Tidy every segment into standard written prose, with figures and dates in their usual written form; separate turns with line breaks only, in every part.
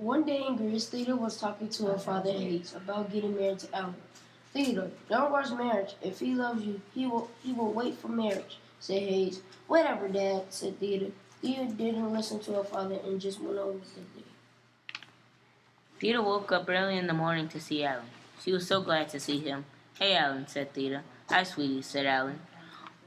One day in Greece, Theta was talking to her father Hayes about getting married to Alan. Theta, don't rush marriage. If he loves you, he will wait for marriage, said Hayes. Whatever, Dad, said Theta. Theta didn't listen to her father and just went on with the day.
Theta woke up early in the morning to see Alan. She was so glad to see him. Hey, Alan, said Theta. Hi, sweetie, said Alan.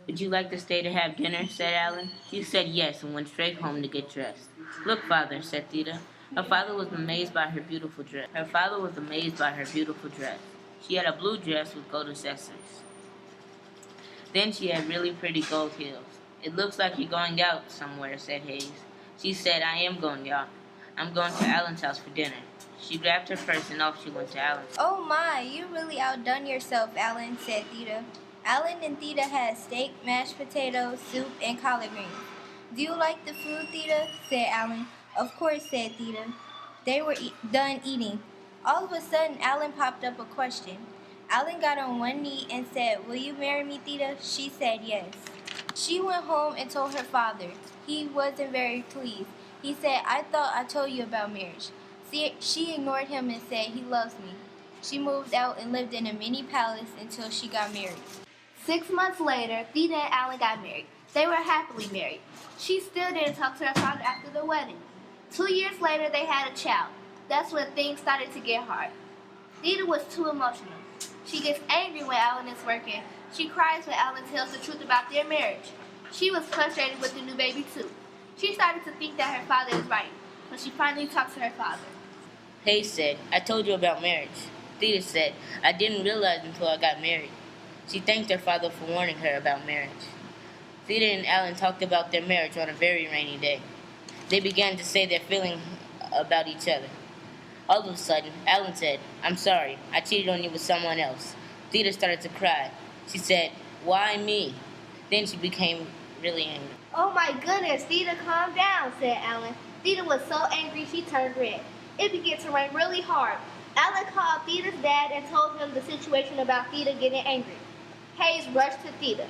Would you like to stay to have dinner, said Alan. He said yes and went straight home to get dressed. Look, father, said Theta. Her father was amazed by her beautiful dress. She had a blue dress with gold accessories. Then she had really pretty gold heels. It looks like you're going out somewhere, said Hayes. She said, I am going out. I'm going to Alan's house for dinner. She grabbed her purse and off she went to Alan's.
Oh my, you really outdone yourself, Alan, said Theta. Alan and Theta had steak, mashed potatoes, soup, and collard greens. Do you like the food, Theta? Said Alan. Of course, said Theta. They were done eating. All of a sudden, Alan popped up a question. Alan got on one knee and said, Will you marry me, Theta? She said yes. She went home and told her father. He wasn't very pleased. He said, I thought I told you about marriage. She ignored him and said, He loves me. She moved out and lived in a mini palace until she got married.
6 months later, Theta and Alan got married. They were happily married. She still didn't talk to her father after the wedding. 2 years later, they had a child. That's when things started to get hard. Theta was too emotional. She gets angry when Alan is working. She cries when Alan tells the truth about their marriage. She was frustrated with the new baby too. She started to think that her father is right, so she finally talked to her father.
Hayes said, I told you about marriage. Theta said, I didn't realize until I got married. She thanked her father for warning her about marriage. Theta and Alan talked about their marriage on a very rainy day. They began to say their feelings about each other. All of a sudden, Alan said, I'm sorry, I cheated on you with someone else. Theta started to cry. She said, Why me? Then she became really angry.
Oh my goodness, Theta, calm down, said Alan. Theta was so angry she turned red. It began to rain really hard. Alan called Theta's dad and told him the situation about Theta getting angry. Hayes rushed to Theta.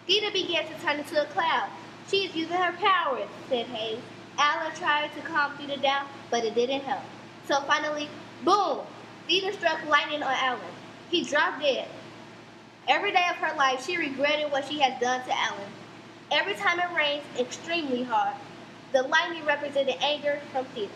Theta began to turn into a cloud. She is using her powers, said Hayes. Alan tried to calm Theta down, but it didn't help. So finally, boom! Theta struck lightning on Alan. He dropped dead. Every day of her life, she regretted what she had done to Alan. Every time it rains extremely hard, the lightning represented anger from Theta.